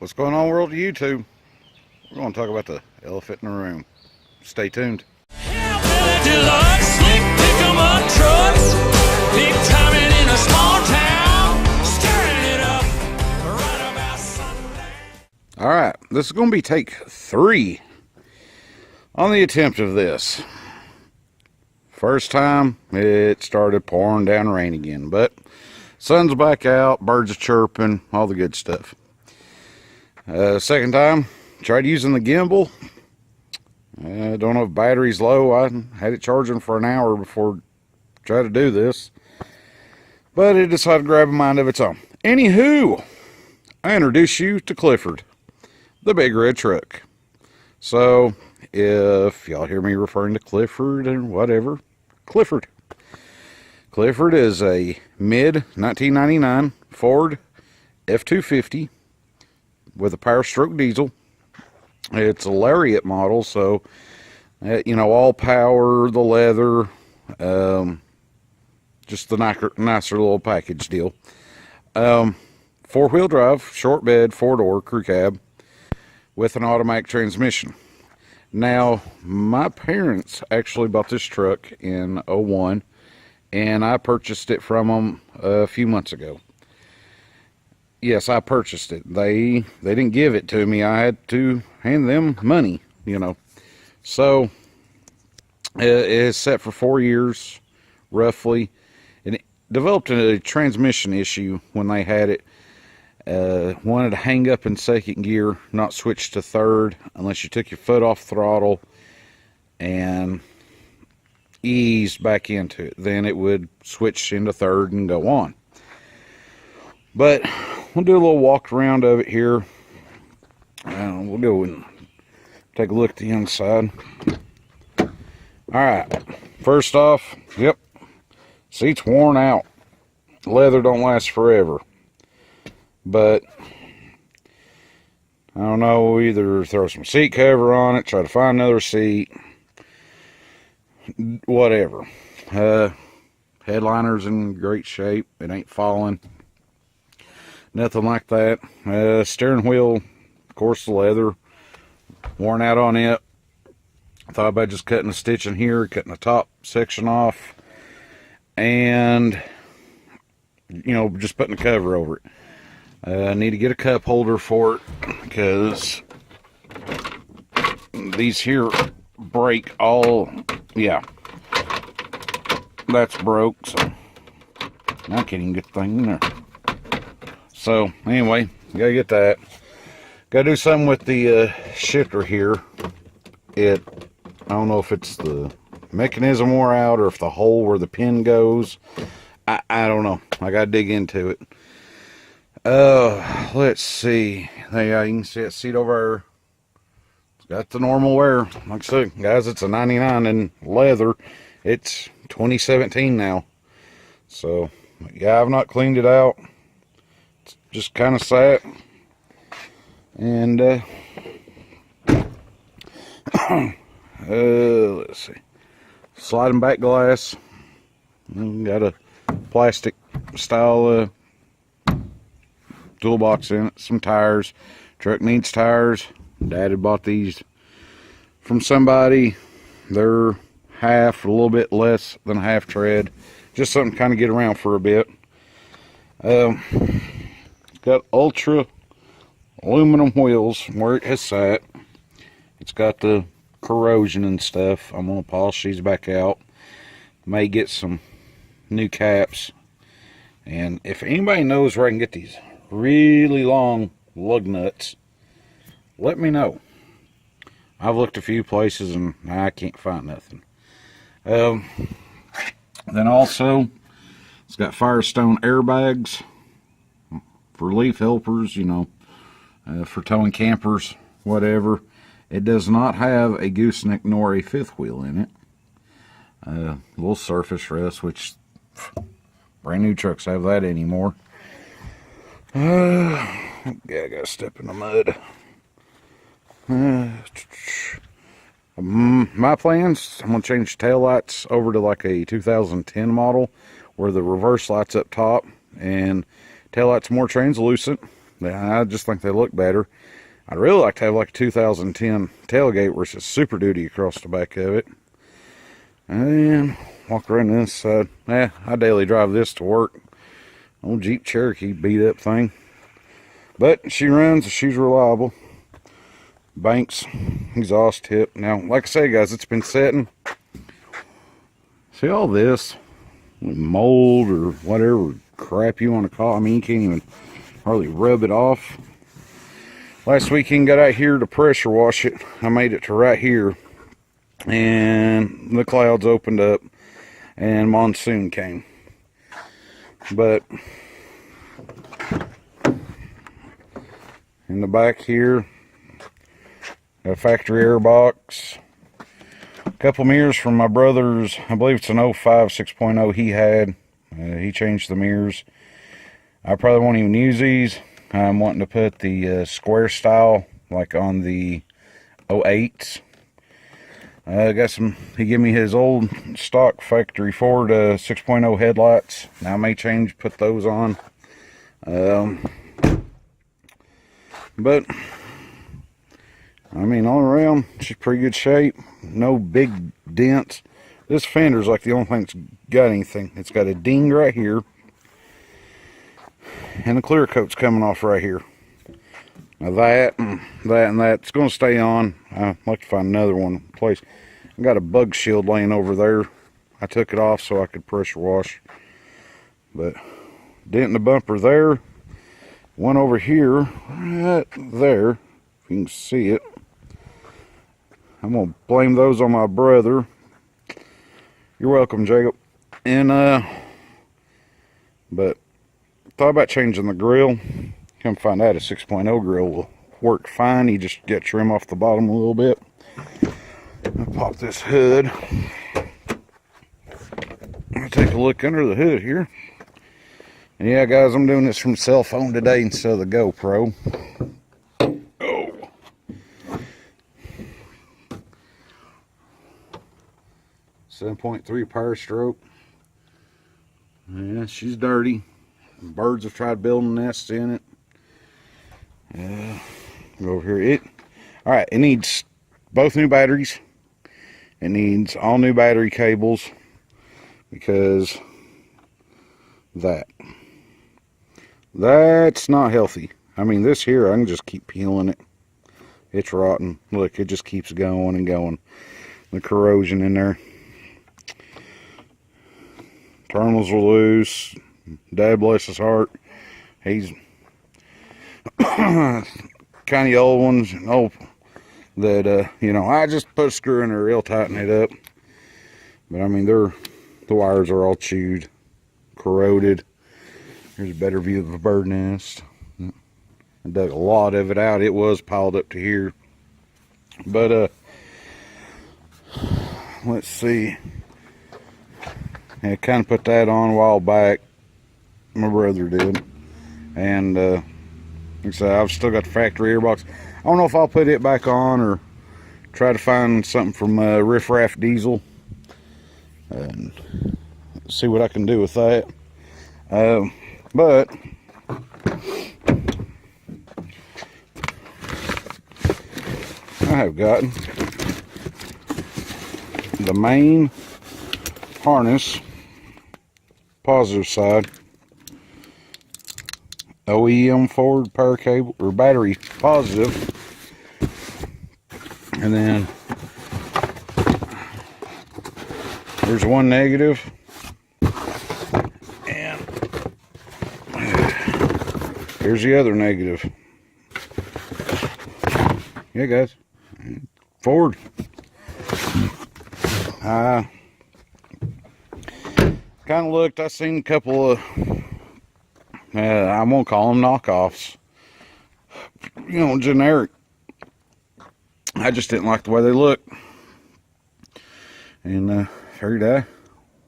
What's going on, world of YouTube? We're going to talk about the elephant in the room. Stay tuned. Alright, this is going to be take 3 on the attempt of this. First time, it started pouring down rain again, but sun's back out, birds are chirping, all the good stuff. Second time, tried using the gimbal. I don't know if battery's low. I had it charging for an hour before I tried to do this, but it decided to grab a mind of its own. Anywho, I introduce you to Clifford, the big red truck. So if y'all hear me referring to Clifford or whatever, Clifford is a mid 1999 Ford F-250 with a Powerstroke diesel. It's a Lariat model, so you know, all power, the leather, just the nicer little package deal. 4-wheel drive, short bed, 4-door crew cab with an automatic transmission. Now, my parents actually bought this truck in 01, and I purchased it from them a few months ago. Yes, I purchased it. They didn't give it to me. I had to hand them money, you know. So, it is set for 4 years, roughly. And it developed a transmission issue when they had it. Wanted to hang up in second gear, not switch to third unless you took your foot off throttle and eased back into it. Then it would switch into third and go on. But we'll do a little walk around of it here. We'll go and take a look at the inside. Alright, first off, yep, seat's worn out. Leather don't last forever. But I don't know, either throw some seat cover on it, try to find another seat, whatever. Headliner's in great shape, it ain't falling, nothing like that. Steering wheel, of course, the leather worn out on it. I thought about just cutting a stitch in here, cutting the top section off, and you know, just putting a cover over it. I need to get a cup holder for it because these here break all. Yeah, that's broke, so I can't even get the thing in there. So anyway, gotta get that. Gotta do something with the shifter here. I don't know if it's the mechanism wore out or if the hole where the pin goes. I don't know. I gotta dig into it. Let's see. Yeah, you can see that seat over there. It's got the normal wear. Like I said, guys, it's a 99 in leather. It's 2017 now. So, yeah, I've not cleaned it out. It's just kind of sat. And, let's see. Sliding back glass. Got a plastic style, toolbox in it, some tires. Truck needs tires. Dad had bought these from somebody. They're a little bit less than half tread. Just something to kind of get around for a bit. Got ultra aluminum wheels where it has sat. It's got the corrosion and stuff. I'm going to polish these back out. May get some new caps. And if anybody knows where I can get these really long lug nuts, let me know. I've looked a few places and I can't find nothing. Then also, it's got Firestone airbags for leaf helpers, you know, for towing campers, whatever. It does not have a gooseneck nor a fifth wheel in it. A little surface rust, which brand new trucks have that anymore. Yeah, I gotta step in the mud. My plans, I'm gonna change the tail lights over to like a 2010 model where the reverse light's up top and tail light's more translucent. I just think they look better. I'd really like to have like a 2010 tailgate where it's just Super Duty across the back of it. And walk around this side. I daily drive this to work. Old Jeep Cherokee beat up thing. But she runs, she's reliable. Banks, exhaust tip. Now, like I say, guys, it's been setting. See all this mold or whatever crap you want to call it. I mean, you can't even hardly rub it off. Last weekend, got out here to pressure wash it. I made it to right here, and the clouds opened up, and monsoon came. But in the back here, got a factory air box. A couple mirrors from my brother's, I believe it's an 05 6.0 he had. He changed the mirrors. I probably won't even use these. I'm wanting to put the square style, like on the 08s. Got some, he gave me his old stock factory Ford 6.0 headlights. Now I may change, put those on. But I mean, all around, she's pretty good shape. No big dents. This fender's like the only thing that's got anything. It's got a ding right here. And the clear coat's coming off right here. Now that and that's going to stay on. I'd like to find another one in place. I got a bug shield laying over there. I took it off so I could pressure wash. But dent in the bumper there. One over here, right there. If you can see it. I'm going to blame those on my brother. You're welcome, Jacob. And, but thought about changing the grill. Come find out a 6.0 grill will work fine. You just get trim off the bottom a little bit. I'll pop this hood. I'll take a look under the hood here. And yeah, guys, I'm doing this from cell phone today instead of the GoPro. Oh. 7.3 Powerstroke. Yeah, she's dirty. Birds have tried building nests in it. Go over here. Alright, it needs both new batteries. It needs all new battery cables because that's not healthy. I mean, this here, I can just keep peeling it. It's rotten. Look, it just keeps going and going. The corrosion in there. Terminals are loose. Dad bless his heart. He's kind of old ones, that you know, I just put a screw in there, it'll tighten it up. But I mean, the wires are all chewed, corroded. Here's a better view of a bird nest. I dug a lot of it out. It was piled up to here. But let's see. I kind of put that on a while back. My brother did. And like I said, I've still got the factory airbox. I don't know if I'll put it back on or try to find something from Riff Raff Diesel and see what I can do with that. But I have gotten the main harness, positive side, OEM forward power cable or battery positive, and then there's one negative, and here's the other negative. Yeah, guys, forward. Kind of looked, I seen a couple of I won't call them knockoffs, you know, generic. I just didn't like the way they look, and figured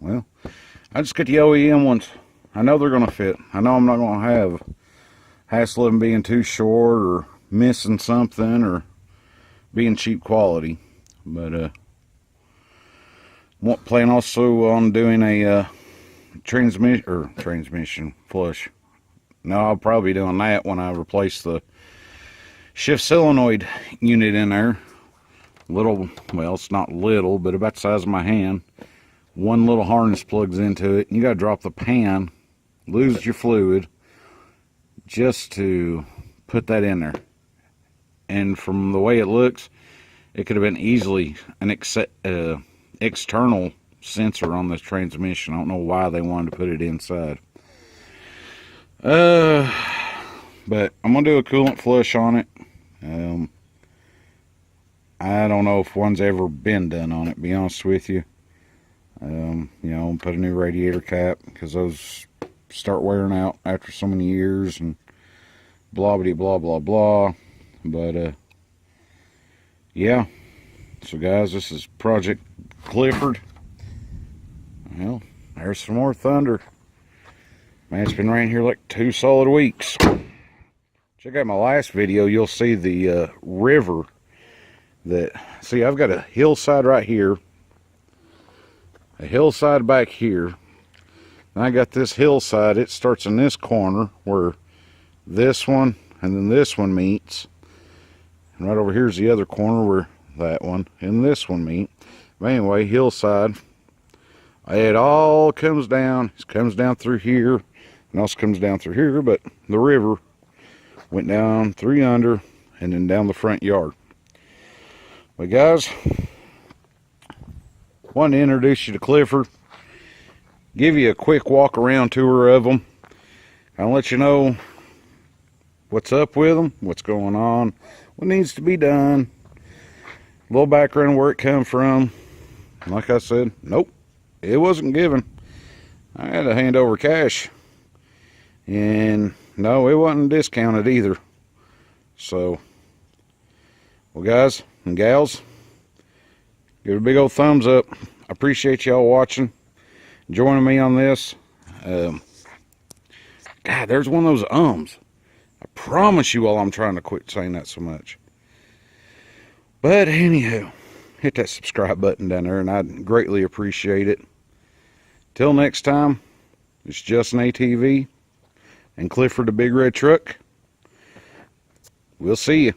well, I just get the OEM ones. I know they're gonna fit. I know I'm not gonna have hassle of them being too short or missing something or being cheap quality. But plan also on doing a transmission flush no, I'll probably be doing that when I replace the shift solenoid unit in there. Little, well, it's not little, but about the size of my hand. One little harness plugs into it. You got to drop the pan, lose your fluid, just to put that in there. And from the way it looks, it could have been easily an external sensor on this transmission. I don't know why they wanted to put it inside. But I'm gonna do a coolant flush on it. I don't know if one's ever been done on it, to be honest with you. You know, put a new radiator cap, because those start wearing out after so many years, and blah blah blah blah. But yeah. So guys, this is Project Clifford. Well, there's some more thunder. Man, it's been raining here like 2 solid weeks. Check out my last video. You'll see the river that... See, I've got a hillside right here. A hillside back here. And I got this hillside. It starts in this corner where this one and then this one meets. And right over here is the other corner where that one and this one meet. But anyway, hillside. It all comes down. It comes down through here. And also comes down through here. But the river went down 3 under and then down the front yard. But guys, wanted to introduce you to Clifford. Give you a quick walk around tour of them. I'll let you know what's up with them, what's going on, what needs to be done. A little background where it come from. Like I said, nope, it wasn't given. I had to hand over cash. And no, it wasn't discounted either. So, well guys and gals, give it a big old thumbs up. I appreciate y'all watching, joining me on this. God, there's one of those ums. I promise you all I'm trying to quit saying that so much. But anyhow, hit that subscribe button down there and I'd greatly appreciate it. Till next time, it's Justin ATV and Clifford the Big Red Truck. We'll see you.